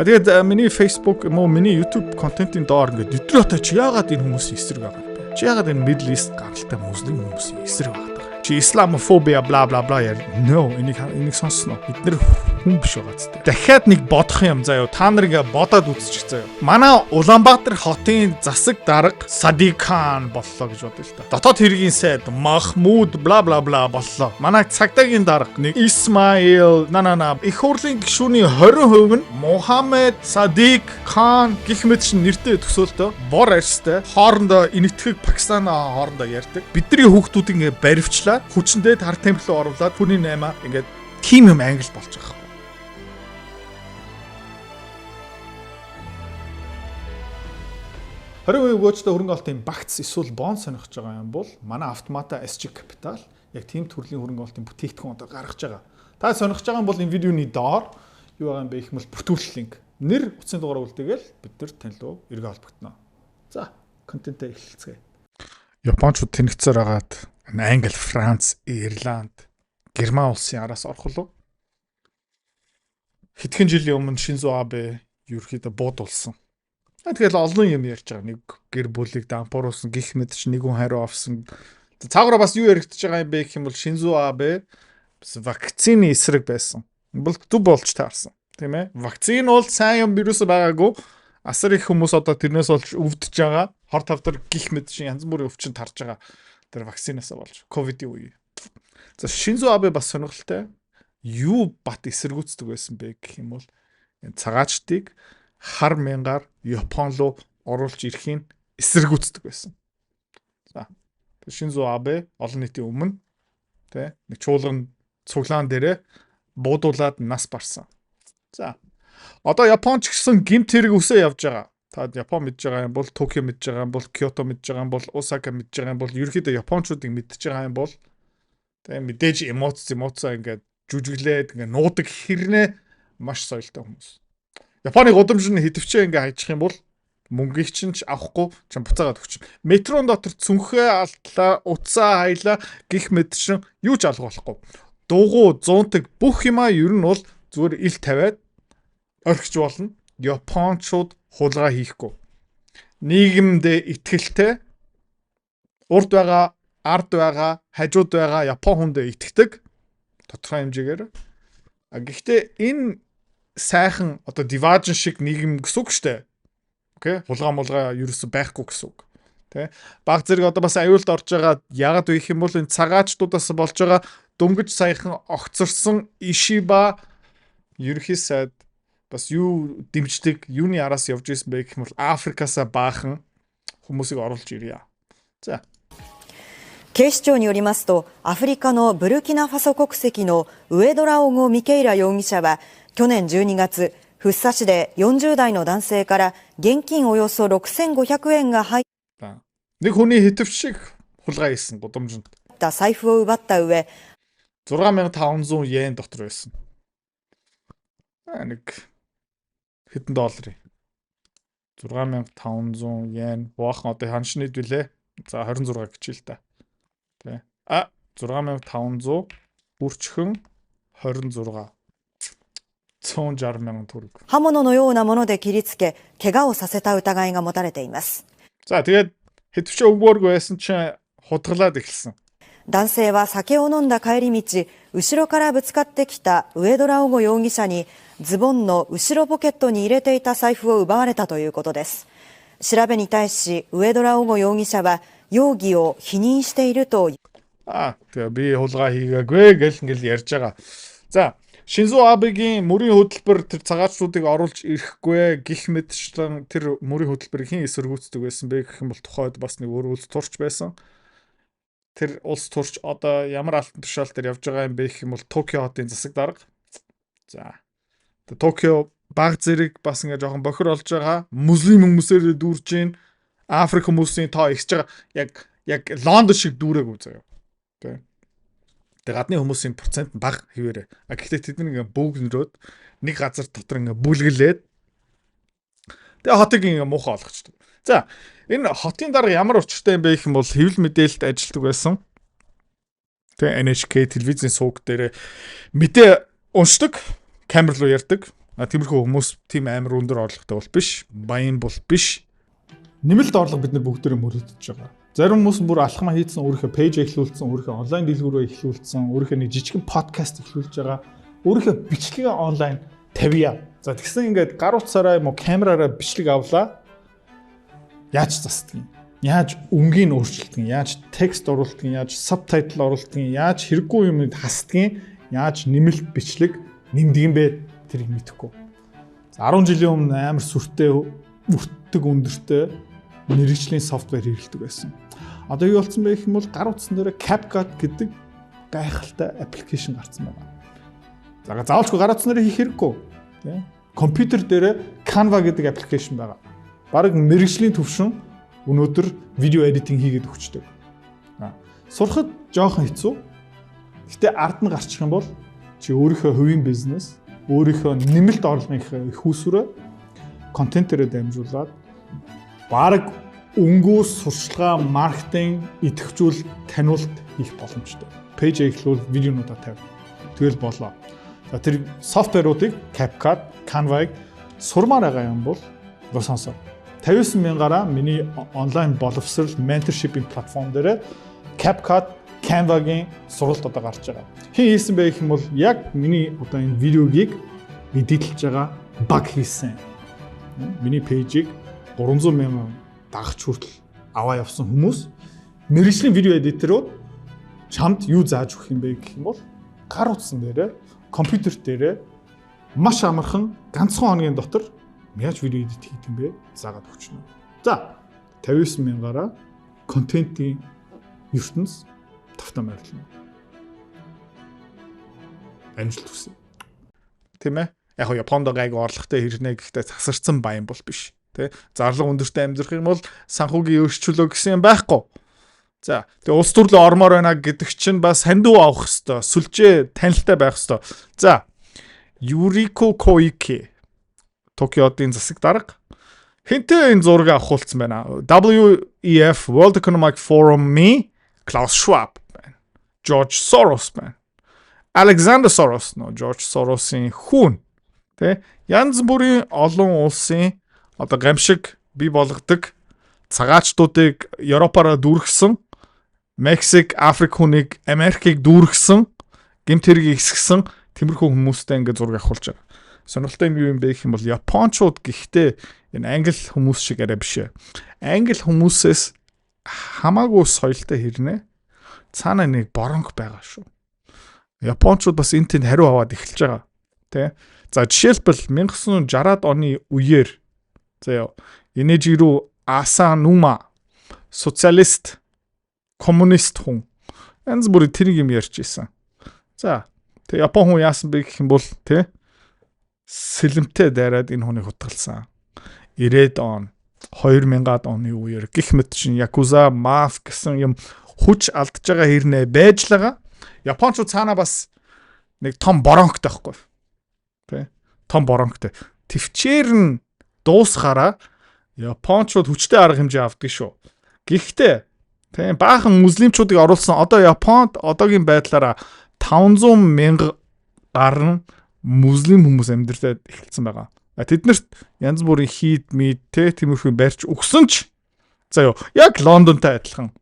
Тэгээд миний Facebook миний YouTube контентын доор ингээд өдрөөтэй чи яагаад энэ хүмүүсийн эсрэг байгаа юм бэ? Чи яагаад энэ Middle East гаралтай муслим хүмүүсийн эсрэг байгаа даа? Чи Islamophobia bla bla bla яа. No, энийг сонсно. Бид нэр хүн биш байгаа зү. Дахиад нэг бодох юм заяа. Та нар ингээ бодоод үзчих заяа. Манай Улаанбаатар хотын засаг дарга Садик Кхан боллоо гэж бодлоо л да. Дотоод хэргийн сайд Махмуд bla bla bla боллоо. Манай цагдаагийн дарга нэг Исмаил их хурлын гишүүний 20% нь Мухаммед Садик Кхан гэх мэт шин нэртэй төсөөлтөө бор арьстай хоорондоо инэтгэх Пакистан хоорондоо ярьдаг. Бидний хүүхдүүд ингээ баривчлаа хүчндээ тар темп рүү оруулаад хүний 8 ингээд тийм юм англи болж байгаа. Харин өгөөчтэй хөрөнгө олонтын багц эсвэл бонд сонирхож байгаа юм бол манай Автомата SG Capital яг тийм төрлийн хөрөнгө олонтын бүтээгдэхүүн одоо гаргаж байгаа. Та сонирхож байгаа бол энэ видеоны доор юу байгаа юм бэ гэх мэт бүртгүүлэх линк нэр утасны дугаараа үлдээгээл бид нар танилуу эргээ холбогдно. За, контентээ эхэлцгээе. Япончууд тэнэгцээр агаад Англи, Франц, Ирланд, Герман улсын араас орох уу? Хэдхэн жилийн өмнө Шинзо Абе ерөөхдөө буудулсан. Тэгэхээр олон юм ярьж байгаа. Нэг гэр бүлийг дампууруулсан гих мэт ч нэг хүн хариу авсан. Цаагаараа бас юу яригдчихэж байгаа юм бэ гэх юм бол Шинзо Абе вакцины эсрэг байсан. Бол зүг болж таарсан. Тийм ээ. Вакцин бол сайн юм вирус байгаагүй. Асар их хүмүүс одоо тэрнээс болж өвдөж байгаа. Хор тавдар гих мэт шин янз бүрийн өвчин тарж байгаа. Тэр вакцинаас болж ковидын үе. За Шинзо Абе бас сонирхолтой. Юу бат эсэргүүцдэг байсан бэ гэх юм бол энэ цагаачдыг хар мянгаар Япон руу оруулж ирэхийг эсэргүүцдэг байсан. За Шинзо Абе олон нийтийн өмнө тэ нэг чуулган цуглаан дээрээ буудуулаад нас барсан. За одоо Японч гэсэн гимт хэрэг өсөө явж байгаа. Та Япон мэдж байгаа юм бол Токио мэдж байгаа юм бол Киото мэдж байгаа юм бол Осака мэдж байгаа юм бол ерөөхдөө Япончуудыг мэдж байгаа юм бол тэ мэдээж эмоцоо ингээд жүжиглээд ингээд нуудаг хэрнээ маш соёлтой хүмүүс. Японы гудамж нь хитвчээ ингээд хайчих юм бол мөнгөийг чинь авахгүй чинь буцаагаад өгч. Метрон дотор цүнхээ алдлаа, утсаа хайлаа гих мэт шин юу ч алга болохгүй. Дугуй, зуунтаг бүх юмаа ер нь бол зүгээр ил тавиад орхиж болно. Япончууд хулгай хийхгүй. Нийгэмдээ итгэлтэй урд байгаа, ард байгаа, хажууд байгаа Япон хүндээ итгэдэг тодорхой хэмжээгээр. Гэхдээ энэ сайхан одоо диважн шиг нийгэм гэсэн үг шүү дээ. Окей, хулгай ерөөсөй байхгүй гэсэн үг. Тэ? Баг зэрэг одоо бас аюулд орж байгаа ягаад вэ гэх юм бол энэ цагаачдуудаас болж байгаа дөнгөж саяхан огцорсон Ишиба ерөнхий сайд бас юу дэмждэг, юуны араас явж ирсэн бэ гэх юм бол Африкаасаа баахан хүмүүсийг оруулж ирье. За警視庁によりますと、アフリカのブルキナファソ国籍のウエドラオゴ・ミケイラ容疑者は、去年12月、福生市で40代の男性から現金およそ6500円が入っнэг хүний хитвч шиг хулгай хийсэн гудамжиндた財布を奪った上、6500 йен дотор байсан. Нэг хэдэн долларын 6500 йен буухан одоо ханшны дүлээ. За 26 гिचил та. Тэ. 6500 бүрчхэн 26 160万төгрөг. 刃物のようなもので切りつけ、怪我をさせた疑いが持たれています。 За тэгээд хитвчээ өгөөргүй байсан чинь хутгалаад эхэлсэн. 男性は酒を飲んだ帰り道、後ろからぶつかってきたウエドラオゴ容疑者にズボンの後ろポケットに入れていた財布を奪われたということです。調べに対しウエドラオゴ容疑者は容疑を否認していると。Тэгээ би хулгай хийгээгүй гэл ярьж байгаа. За Шинзо Абегийн мөрийн хөтөлбөр тэр цагаачдуудыг оруулж ирэхгүй гих мэтчлэн тэр мөрийн хөтөлбөрийг хэн эсэргүүцдэг байсан бэ гэх юм бол тухайд бас нэг өөр улс турч байсан. Тэр улс турч одоо ямар алтан тушаал дээр явж байгаа юм бэ гэх юм бол Токио хотын засаг дарга. За Токио баг зэрэг бас ингээ жоохон бохир олж байгаа. Муслим хүмүүсээр дүүрж гин. Африк хүмүүсийн тоо ихсэж байгаа. Яг Лондон шиг дүүрээгүй заяа. Тэ. Тэгээ гадны хүмүүсийн процент нь бага хэвээрээ. Гэхдээ тэд нэг бөөгнөрөөд нэг газар дотор ингээ бүлгэлээд тэгээ хотыг ингээ муухай олгочдөг. За энэ хотын дарга ямар учиртай юм бэ гэх юм бол хэвлэл мэдээлэлд ажилладаг байсан. Тэгээ NHK телевизийн сууг дээр мэдээ уншдаг, камер руу ярьдаг. Тиймэрхүү хүмүүс тийм амар өндөр орлоготой бол биш, баян бол биш. Нэмэлт орлого бид нар бүгдээрээ мөрөдөж байгаа. Зарим хүмүүс бүр алхмаа хийцэн өөрийнхөө пэйж эхлүүлсэн, өөрийнхөө онлайн дэлгүүрөө эхлүүлсэн, өөрийнхөө нэг жижигхэн подкаст эхлүүлж байгаа. Өөрийнхөө бичлэгээ онлайн тавья. За тэгсэн ингээд гар утсаараа юм уу камераараа бичлэг авлаа. Яаж засдаг юм? Яаж өнгийг өөрчилдөг юм? Яаж текст оруулдаг юм? Яаж сабтайтл оруулдаг юм? Яаж хэрэггүй юмыг хасдаг юм? Яаж нэмэлт бичлэг нэмдэг юм бэ? Тэрийг мэдэхгүй. 10 жилийн өмнө амар сүртэй, өртөг өндөртэй мэргэжлийн софтвер хэрэглэдэг байсан. Одоо юу болсон бэ гэх юм бол гар утсан дээр CapCut гэдэг гайхалтай аппликейшн гарсан байна. За заавалчгүй гар утсан дээр хийх хэрэггүй. Тийм. Компьютер дээр Canva гэдэг аппликейшн байгаа. Бараг мэргэжлийн төвшин өнөөдөр видео эдитинг хийгээд өгчдөг. Сурахад жоохон хэцүү. Гэтэ ард нь гарчих юм бол чи өөрийнхөө хувийн бизнес, өөрийнхөө нэмэлт орлогын их усүрээ контентээр дамжуулаад бараг өнгөө сурчлагаа, маркетинг, идэвхжүүл, таниулт хийх боломжтой. Пэйж эхлүүл видеонуудаа тавь. Тэгэл болоо. За тэр софтверуудыг CapCut, Canva-ыг сурмаар байгаа юм бол сонсоо. 59 мянгараа миний онлайн боловсрал менторшипинг платформ дээр CapCut, Canva-гийн сургалт одоо гарч байгаа. Хин хийсэн бэ гэх юм бол яг миний одоо энэ видеогийг эдитлж байгаа баг хийсэн. Миний пэйжийг 300 мянган дагагч хүртэл аваа явсан хүмүүс мэргэжлийн видео эдиторууд чамд юу зааж өгөх юм бэ гэх юм бол гар утсан дээр компьютер дээр маш амархан ганцхан хоногийн дотор яаж видео эдит хийх юм бэ заагаад өгчнө. За 59 мянгаараа контентын ертөнц тавтан байрлана. Амжилт хүсье. Тийм ээ. Яг нь Японд гайг орлоготой хэрнээ гэхдээ засарсан баян бол биш. Тэ зарлага өндөртэй амьдрах юм бол санхүүгийн өөрчлөлөө гэсэн юм байхгүй. За тэгээ улс төрлөө ормоор байна гэдэг чинь бас сандуу авах хэвээр сүлжээ танилтай байх хэвээр. За Yuriko Koike Токиодын засаг дарга хинтээ энэ зургийг авахулсан байна. WEF World Economic Forum-ийн Klaus Schwab байна. George Soros байна. Alexander Soros George Soros-ийн хүн. Тэ янз бүрийн олон улсын одоо гамшиг бий болгодог цагаачдуудыг Европоороо дүүргэсэн, Мексик, Африк хүнийг Америкийг дүүргэсэн, гэмт хэргийг эсгсэн тиймэрхүү хүмүүстэй ингээд зураг авахулж байгаа. Сонирхолтой юм бэ гэх юм бол Япончууд гэхдээ энэ англи хүмүүс шиг арай биш ээ. Англи хүмүүсээс хамаагүй соёлтой хэрнээ цаана нэг боронк байгаа шүү. Япончууд бас энэ тэнд хариу аваад эхэлж байгаа. Тэ? За жишээлбэл 1960-аад оны үеэр заяа Энежиру Асанума социалист коммунист хүн янз бүрийн тэрийг юм ярьж исэн. За тэг Япон хүн яасан бэ гэх юм бол тэ сэлэмтэй дайраад энэ хүнийг хутгалсан. 90-ад он 2000-ад оны үеэр гих мэт чин якуза маф гэсэн юм хүч алдж байгаа хэрнээ байж л байгаа. Япончууд цаана бас нэг том боронктой байхгүй. Тэ том боронктой. Төвчээр нь дуусахаараа Япончууд хүчтэй арга хэмжээ авдаг шүү. Гэхдээ тийм баахан муслимчуудыг оруулсан одоо Японд одоогийн байдлаараа 500 мянга гарна муслим хүмүүс амьдраад эхэлсэн байгаа. Тэднэрт янз бүрийн хийд мид тиймэрхүү барьж өгсөн ч заяа яг Лондонтой адилхан.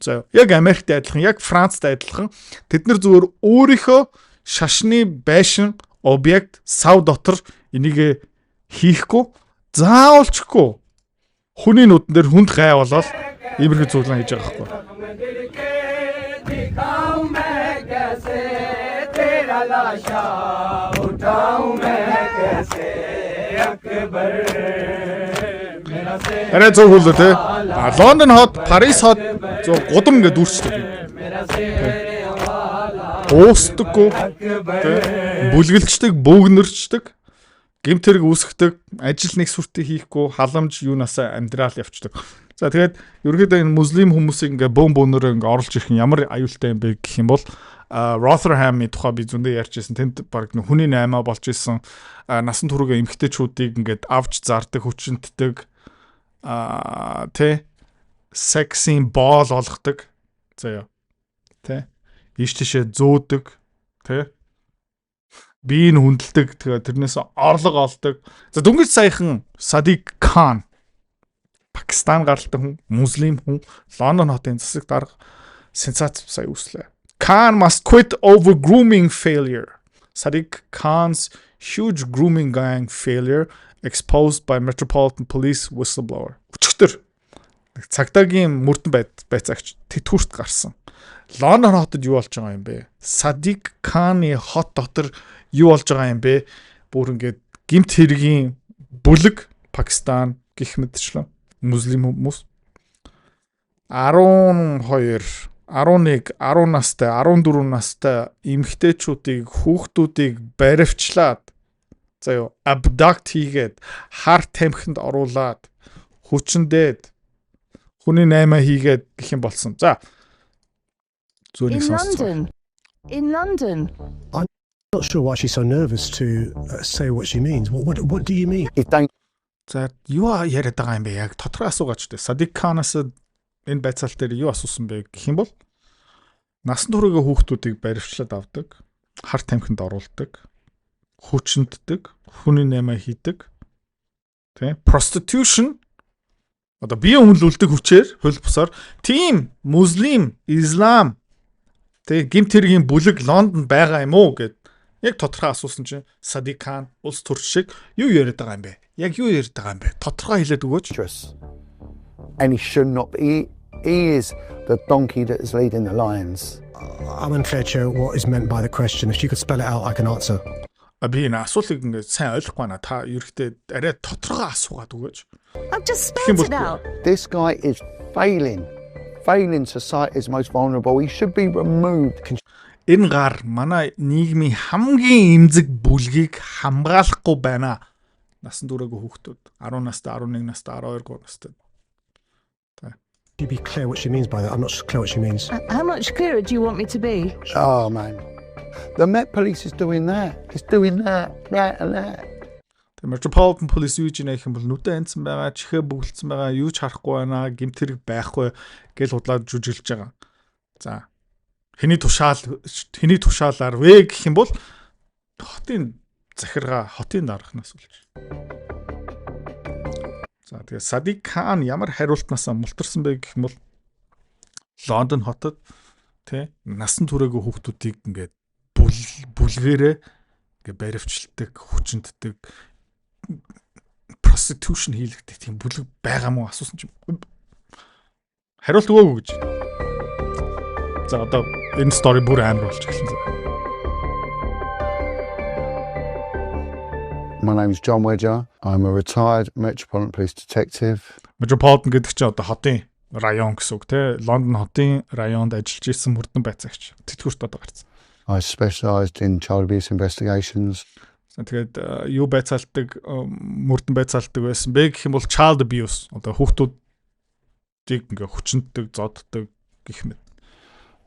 Заяа яг Америктэй адилхан, яг Францтай адилхан тэднэр зүгээр өөрийнхөө шашны байшин объект сав дотор энийг хийхгүй заавалчгүй хүний нүдэн дээр хүнд гай болоод иймэрхүү зүйлэн хийж байгаа байхгүй. Арай зөв хөл тэ. Лондон хот, Парис хот зөв гудам ингэ дүүрчдэг. Уустдаггүй. Бүлгэлцдэг, бөөгнөрчдөг. Гэмт хэрэг үүсгдэг, ажил нэг сүртэй хийхгүй, халамж юунасаа амьдрал явцдаг. За тэгээд ерөөдөө энэ муслим хүмүүсийг ингээ бөөнөөр ингээ оруулж ирэх ямар аюултай юм бэ гэх юм бол Rotherham-ийн тухай би зөндөө ярьжсэн. Тэнд баг хүний 8 болж исэн. Насан туршийн эмэгтэйчүүдийг ингээд авч зардаг, хүчнэтдэг сексийн боол олгодог. Заяа. Ийш тийшээ зөөдөг. биеийг хүндэлдэг. Тэгээ тэрнээс орлого олдог. За дөнгөж саяхан Sadiq Khan Пакистан гаралтай хүн, муслим хүн, Лондон хотын засаг дарга сенсац сая үүслээ. Khan must quit over grooming failure. Sadiq Khan's huge grooming gang failure exposed by Metropolitan Police whistleblower. Өчигдөр цагдаагийн мөрдөн байцаагч тэтгүүрт гарсан. Лондон хотод юу болж байгаа юм бэ? Sadiq Khan-ы хот дотор юу болж байгаа юм бэ? Бүр ингээд гимт хэргийн бүлэг Пакистан гих мэтчлэн муслим хүмүүс 12, 11, 10 настай, 14 настай эмэгтэйчүүдийг хүүхдүүдийг баривчлаад заяа abduct хийгээд хар тамхинд оруулаад хүчндээд хүний 8 хийгээд гэх юм болсон. За In London. I'm not sure why she's so nervous to say what she means. What do you mean? За юу яриад байгаа юм бэ? Яг тодорхой асуугаач дээ. Sadiq Khan-аас энэ байцаал дээр юу асуусан бэ гэх юм бол насан туршийн хүүхдүүдийг баривчлаад авдаг, хар тамхинд оруулдаг, хүчнэддэг, хүний 8 хийдэг. Тэ? Prostitution одоо бие үнэлүүлдэг хүчээр хөл бусаар тийм муслим, ислам тэ гимт хэргийн бүлэг Лондонд байгаа юм уу гэд яг тодорхой асуусан чинь Sadiq Khan улс төрч шиг юу яриад байгаа юм бэ? Яг юу ярьж байгаа юм бэ? Тодорхой хэлээд өгөөч. And he should not be. He is the donkey that is leading the lions. I'm unclear, Chair, what is meant by the question. If you could spell it out, I can answer. Би энэ асуултыг ингээд сайн ойлгохгүй байна. Та ерөөхдөө арай тодорхой асуугаад өгөөч. I've just spelled it out. This guy is failing society's most vulnerable. He should be removed. Энэ гар манай нийгмийн хамгийн эмзэг бүлгийг хамгаалахгүй байна. Насан туршаагүй хүүхдүүд 10 настай, 11 настай, 12 настай. Can you be clear what she means by that? I'm not clear what she means. How much clearer do you want me to be? Oh man. The Met Police is doing that. It's doing that and that. The Metropolitan Police юу гэж нэх юм бол нүдэ анцсан байгаа, чихээ бүгэлдсэн байгаа, юу ч харахгүй байна, гэмт хэрэг байхгүй гэж худлаад жүжиглэж байгаа. За. Хэний тушаалаар вэ гэх юм бол хотын захиргаа хотын дарахнаас болж. За тэгээ Sadiq Khan ямар хариултнаас мултарсан бэ гэх юм бол Лондон хотод тэ насан туршаагүй хүүхдүүдийг ингээд бүлгээрээ ингээд баривчилдаг, хүчнэддэг, prostitution хийлэгдэх тийм бүлэг байгаа мó асуусан чинь хариулт өгөөгүй гэж. За одоо энэ story бүр амар болж эхэлсэн. My name is John Wedger. I'm a retired Metropolitan Police detective. Metropolitan гэдэг чинь одоо хотын район гэсэн үг те. Лондон хотын районд ажиллаж исэн мөрдөн байцаагч. Тэтгэврт одоо гарсан. I specialised in child abuse investigations. Тэгээд юу байцаалдаг мөрдөн байцаалдаг байсан бэ гэх юм бол child abuse одоо хүүхдүүдийг ингээ хүчнэддэг, зодддаг гэх мэт.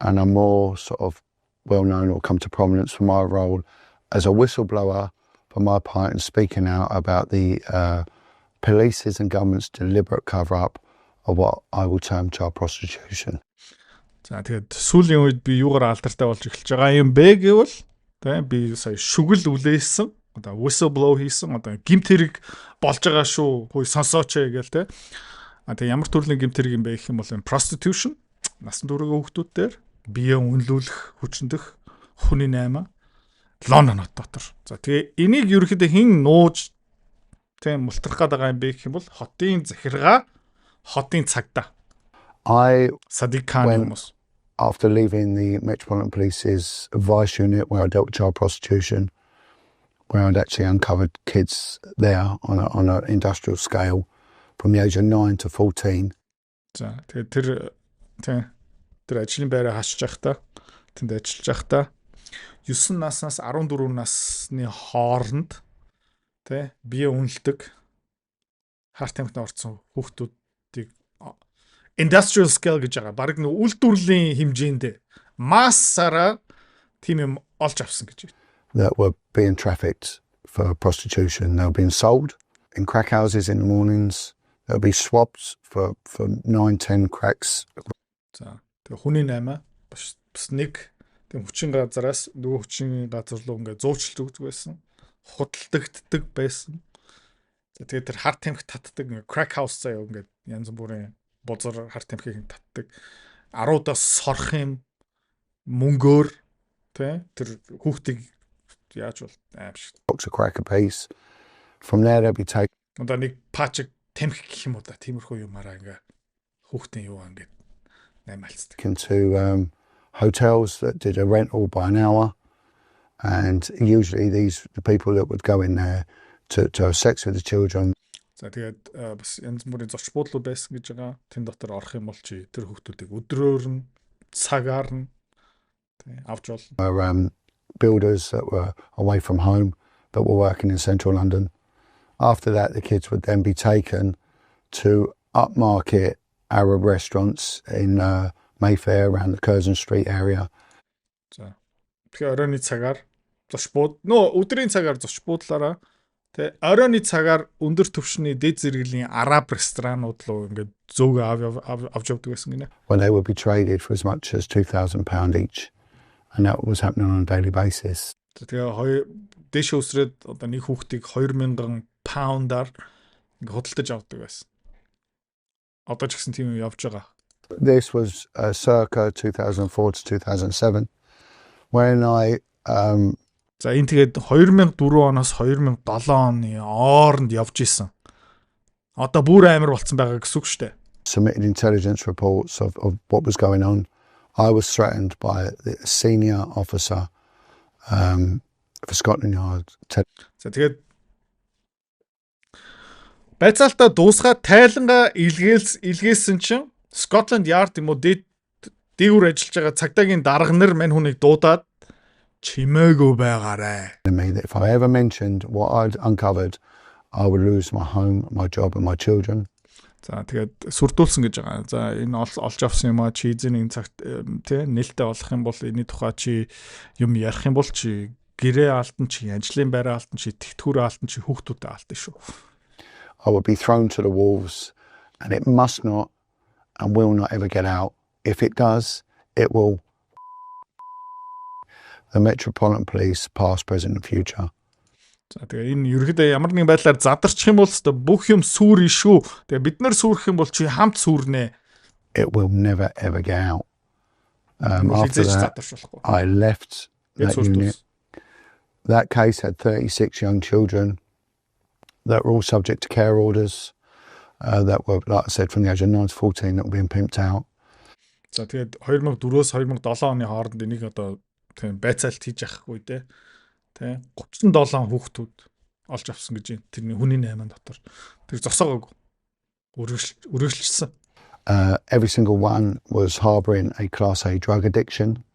And I'm more sort of well known or come to prominence for my role as a whistleblower for my part in speaking out about the police's and government's deliberate cover-up of what I will term child prostitution. За тэгээд сүүлийн үед би юугаар алдартай болж эхэлж байгаа юм бэ гэвэл тийм би сая шүгэл үлээсэн одоо whistleblow хийсэн одоо гимт хэрэг болж байгаа шүү хөөе сонсооч гээл те. Тэгээ ямар төрлийн гимт хэрэг юм бэ гэх юм бол prostitution насан туршаагүй хүүхдүүд дээр бие үнэлүүлэх, хүчндэх, хүний 8 Лондон хот дотор. За тэгээ энийг ерөөхдөө хэн нууж тийм мултрах гэдэг юм бэ гэх юм бол хотын захиргаа, хотын цагдаа. Sadiq Khan хүмүүс. After leaving the Metropolitan Police's advice unit where I dealt with child prostitution, where I'd actually uncovered kids there on an industrial scale from the age of 9 to 14. За тэгээ тэр ажлын байраа хашиж байхдаа тэнд ажиллаж байхдаа 9 наснаас 14 насны хооронд тэ бие үнэлдэг хар тамхинд орсон хүүхдүүдийг industrial scale гэж байгаа. Бараг нэг үйлдвэрлэлийн хэмжээнд массаараа тийм юм олж авсан гэж. That were being trafficked for prostitution. They were being sold in crack houses in the mornings. There'll be swaps for 9-10 cracks. За тэгээ хүний 8 бас нэг тэг хүчин газараас нөгөө хүчин газар руу ингээд зуучилж өгдөг байсан. Худалдагддаг байсан. За тэгээд тэр хар тамхи татдаг ингээд crack house заяа ингээд янз бүрийн бузар хар тамхиг татдаг. Аруудаас сорох юм мөнгөөр тий тэр хүүхдийг яаж бол аимшиг. box of crack apiece. From there they'll be taken Одоо нэг пачиг тамхи гэх юм уу да тиймэрхүү юмараа ингээ хүүхдийн юу ингээд наймаалцдаг. to hotels that did a rental by an hour, and usually the people that would go in there to have sex with the children. За тэгээд бас янз бүрийн зорч буудлууд байсан гэж байгаа. Тэн дотор орох юм бол чи тэр хүүхдүүдийг өдрөөр нь цагаар нь авч болно. Were builders that were away from home that were working in central London. After that, the kids would then be taken to upmarket Arab restaurants in Mayfair around the Curzon Street area. За тэгэхээр оройны цагаар зорч бууд өдрийн цагаар зорч буудлаараа тэ оройны цагаар өндөр түвшний дэд зэрэглэлийн араб ресторанууд руу ингээд зөөгөө авч явдаг байсан гинэ. When they would be traded for as much as £2,000 each, and that was happening on a daily basis. Тэгээ дэш өсрээд одоо нэг хүүхдийг 2,000 паундаар ингээд худалдаж авдаг байсан. Одоо ч гэсэн тийм юм явж байгаа. This was circa 2004 to 2007 when I За энэ тэгээд 2004 оноос 2007 оны хооронд явж исэн. Одоо бүр амар болцсон байгаа гэсэн үг шүү дээ. submitted intelligence reports of what was going on. I was threatened by a senior officer for Scotland Yard. За тэгээд байцаалтаа дуусгаад тайлангаа илгээсэн чинь Scotland Yard юм уу дээгүүр ажиллаж байгаа цагдаагийн дарга нар мань хүнийг дуудаад чимээгүй байгаарэ. Me that if I ever mentioned what I'd uncovered, I would lose my home, my job, and my children. За тэгээд сүрдүүлсэн гэж байгаа. За энэ олж авсан юм а чи эзэн энэ цагт тий нээлттэй болох юм бол энэний тухай чи юм ярих юм бол чи гэрээ алтан чи ажлын байраа алтан чи тэгтгүүрээ алтан чи хүүхдүүдэд алтан шүү. I would be thrown to the wolves, and it must not and will not ever get out. If it does, it will. The Metropolitan Police, past, present, and future. За тэгээ энэ ерөөдөө ямар нэгэн байдлаар задарчих юм бол өстө бүх юм сүрэн шүү. Тэгээ бид нар сүрэх юм бол чи хамт сүрнэ. It will never ever get out. After that, I left that unit. That case had 36 young children that were all subject to care orders that were, like I said, from the age of 9 to 14 that were being pimped out. За тэгээд 2004-өөс 2007 оны хооронд энийг одоо тийм байцаалт хийж явах үедээ тий 37 хүүхдүүд олж авсан гэж байна. Тэрний хүний 8 дотор тэр зогсоогоогүй өргөжлөжсөн. Every single one was harbouring a Class A drug addiction,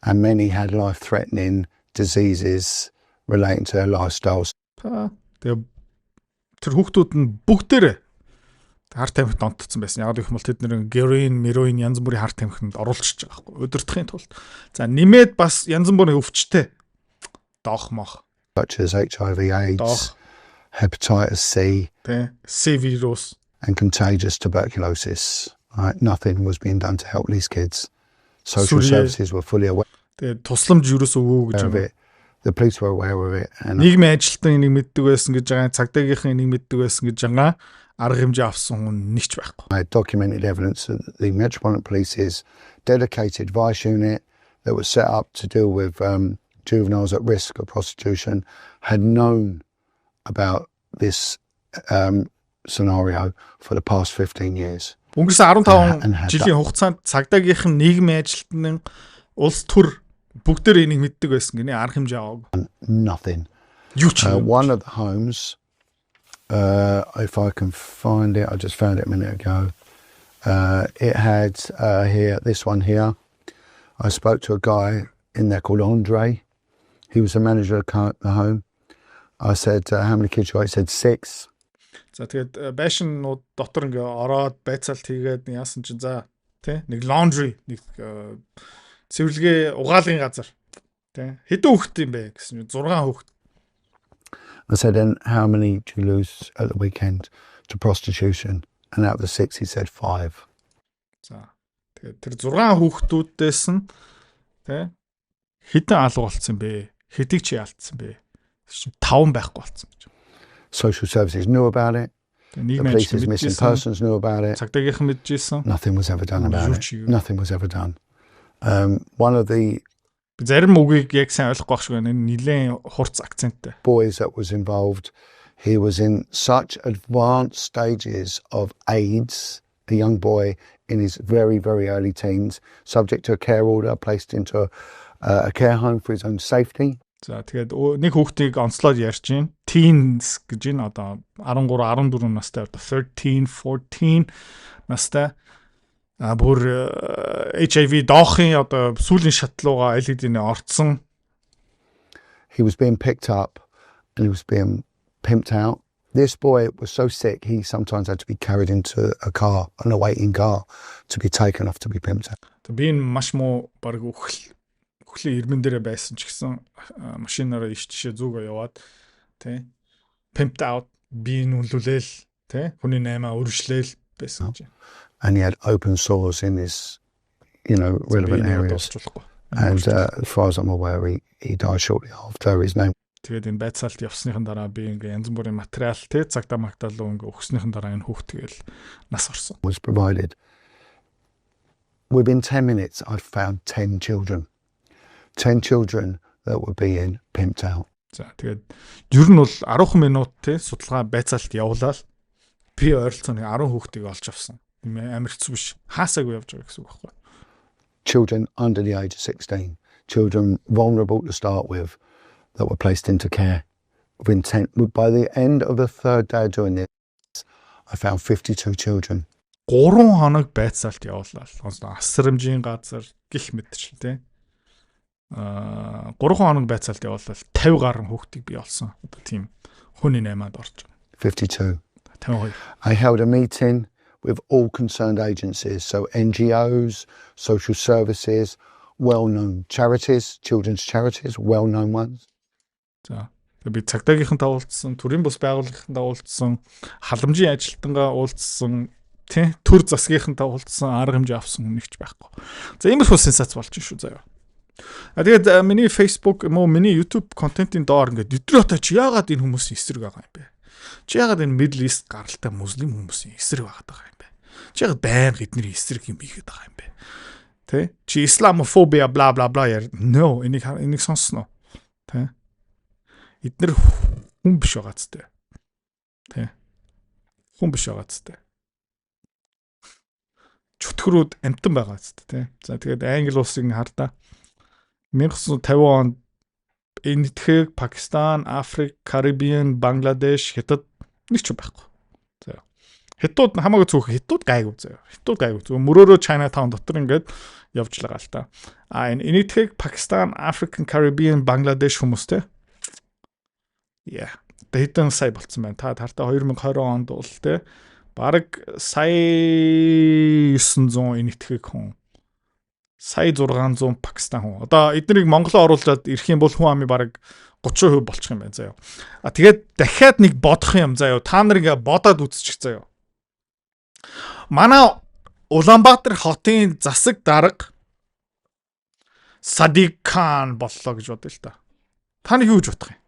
and many had life-threatening diseases relating to their lifestyles. Тэгээ тэр хүүхдүүд нь бүгдээрээ хар тамхи донтцсон байсан. Яг гэх юм бол тэд нэр героин, мероин янз бүрийн хар тамхинд оруулчихж байгаа байхгүй. Өдөртхийн тулд. За нэмээд бас янз бүрийн өвчтэй доох мох. Such as HIV, AIDS, hepatitis C, C virus, and contagious tuberculosis. Right? Nothing was being done to help these kids. Social services were fully aware тэгээ тусламж юус өгөө гэж of it. The police were aware of it. And нийгмийн ажилтан энийг мэддэг байсан гэж байгаа, цагдаагийнхан энийг мэддэг байсан гэж байгаа. Арга хэмжээ авсан хүн нэгч байхгүй. I had documented evidence that the Metropolitan Police's dedicated vice unit that was set up to deal with juveniles at risk of prostitution had known about this scenario for the past 15 years. Өнгөрсөн 15 жилийн хугацаанд цагдаагийнхан нийгмийн ажилтны улс төр бүгдээр энийг мэддэг байсан гинэ арга хэмжээ аваагүй. Nothing. One of the homes, if I can find it, I just found it a minute ago. It had here, this one here. I spoke to a guy in there called Andre. He was the manager of the home. I said, how many kids you got? He said 6. За тэгээд байшиннууд дотор ингээ ороод байцаалт хийгээд яасан чинь за тий нэг laundry нэг цэвэрлэгээ угаалгын газар тий хэдэн хүүхэд юм бэ гэсэн 6 хүүхэд. I said, and how many did you lose at the weekend to prostitution? And out of the 6, he said 5. За тэгээд тэр 6 хүүхдүүдээс нь тий Хэдэн алга болсон бэ? Хэдийг чи алдсан бэ? 5 байхгүй болсон гэж. Social services knew about it. The police's missing persons knew about it. Цагдаагийнхан мэдчихсэн. Nothing was ever done about it. Nothing was ever done. One of the зарим үгийг яг сайн ойлгохгүй байх шиг байна. Нилээн хурц акценттай. boys that was involved, he was in such advanced stages of AIDS, a young boy in his very, very early teens, subject to a care order, placed into a care home for his own safety. За тэгээд нэг хүүхдийг онцлоод ярьж байна. Teens гэж энэ одоо 13, 14 настай одоо 13, 14 настай бүр HIV доохын одоо сүүлийн шатлууга LED-ний орцсон. He was being picked up and he was being pimped out. This boy was so sick, he sometimes had to be carried into a car, an awaiting car, to be taken off to be pimped out. Би энэ маш муу баг өхлийн ирмэн дээрээ байсан ч гэсэн машинаараа иш тишээ зүгөө яваад тий pimped out би нүлүүлээл тий хүний наймаа өргөжлөөл байсан гэж. And he had open sores in his, relevant areas. And as far as I'm aware, he died shortly after his name. Тэгээд энэ байцаалт явсныхан дараа би ингээ янз бүрийн материал тий цагдаа магтаалуу ингээ өгснөхийн дараа энэ хүүхдгээл нас орсон. Was provided. Within 10 minutes, I found 10 children. 10 children that were being pimped out. За тэгээд ер нь бол 10 минут тий судалгаа байцаалт явуулаад би ойролцоог 10 хүүхдийг олж авсан. Амар хэцүү биш. Хаасаагүй явж байгаа гэсэн үг байхгүй. Children under the age of 16, children vulnerable to start with, that were placed into care. By the end of the third day of doing this, I found 52 children. 3 хоног байцаалт явууллаа. Асрамжийн газар гих мэдчихэл тий. 3 хоног байцаалт явууллаа. 50 гаруй хүүхдийг би олсон. Одоо тийм хүний наймаад орж байгаа. 52. 52. I held a meeting with all concerned agencies, so NGOs, social services, well-known charities, children's charities, well-known ones. За би цагдаагийнхантай уулзсан, төрийн бус байгууллагынхантай уулзсан, халамжийн ажилтнгаа уулзсан, тий төр засгийнхантай уулзсан, арга хэмжээ авсан хүн нэгч байхгүй. За иймэрхүү сенсац болж шүү заяа. Тэгээд миний Facebook мөн миний YouTube контентын доор ингээд өдрөөтэй чи яагаад энэ хүмүүсийн эсрэг байгаа юм бэ? Чи яагаад энэ Middle East гаралтай муслим хүмүүсийн эсрэг байгаа юм бэ? Чи яагаад байнга эдний эсрэг юм хийгээд байгаа юм бэ? Тэ? Чи Islamophobia bla bla bla яар. No, энийг сонссноо. Тэ? Эднэр хүн биш байгаа зү. Тэ? Хүн биш байгаа зү. Чөтгөрүүд амтан байгаа зү, тэ? За тэгээд Англи улсыг хардаа 1950 онд Энэтхэг, Пакистан, Африк, Карибиан, Бангладеш, Хятад нэг ч байхгүй. За. Хятад хамаагүй цөөх хятад гайгүй заяа. Хятад гайгүй. Зөв мөрөөрөө Chinatown дотор ингээд явж байгаа л та. Энэ Энэтхэг, Пакистан, African, Caribbean, Bangladesh хүмүүстэй. Yeah. Хэдэн сая болцсон байна. Та тартаа 2020 онд бол те бараг сая 900 Энэтхэг хүн. Сая 600 Пакистан хүн. Одоо эднийг Монголоо оруулаад ирэх юм бол хүн амын бараг 30% болчих юм байна заяа. Тэгээд дахиад нэг бодох юм заяа. Та нар ингээ бодоод үзчих заяа. Манай Улаанбаатар хотын засаг дарга Садик Кан боллоо гэж бодъё л та. Та нар юу гэж бодох юм?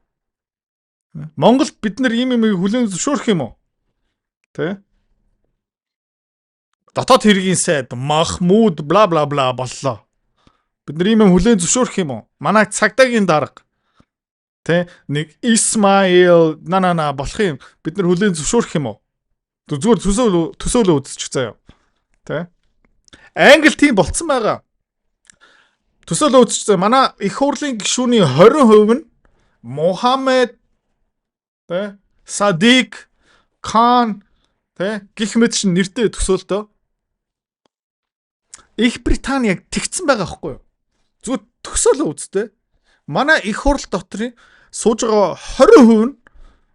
Монголд бид нар ийм хүлээн зөвшөөрөх юм уу? Тэ? Дотоод хэргийн сайд Махмуд бла бла бла боллоо. Бид нар ийм хүлээн зөвшөөрөх юм уу? Манай цагдаагийн дарга тэ нэг Исмаил нана болох юм. Бид нар хүлээн зөвшөөрөх юм уу? Зүгээр төсөөлөө үзчих заяа. Тэ? Англи тийм болцсон байгаа. Төсөөлөө үзчих заяа. Манай их хурлын гишүүний 20% нь Мухаммед тэ Садик Кан тэ гих мэт шин нэртэй төсөөлтөө Их Британи яг тэгсэн байгаа байхгүй юу? Зүгээр төсөөлөө үзтээ. Манай их хурл дотрын сууж байгаа 20% нь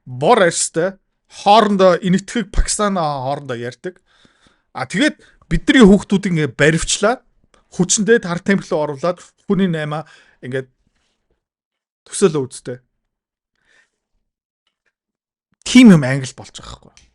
бор арьстай хоорондоо Энэтхэг Пакистан хоорондоо ярьдаг. Тэгээд бидний хүүхдүүд ингээ баривчлаад хүчндээ тар тамхи руу оруулаад хүний наймаа ингээд төсөөлөө үзтээ. Тим юм англи болж байгаа байхгүй юу?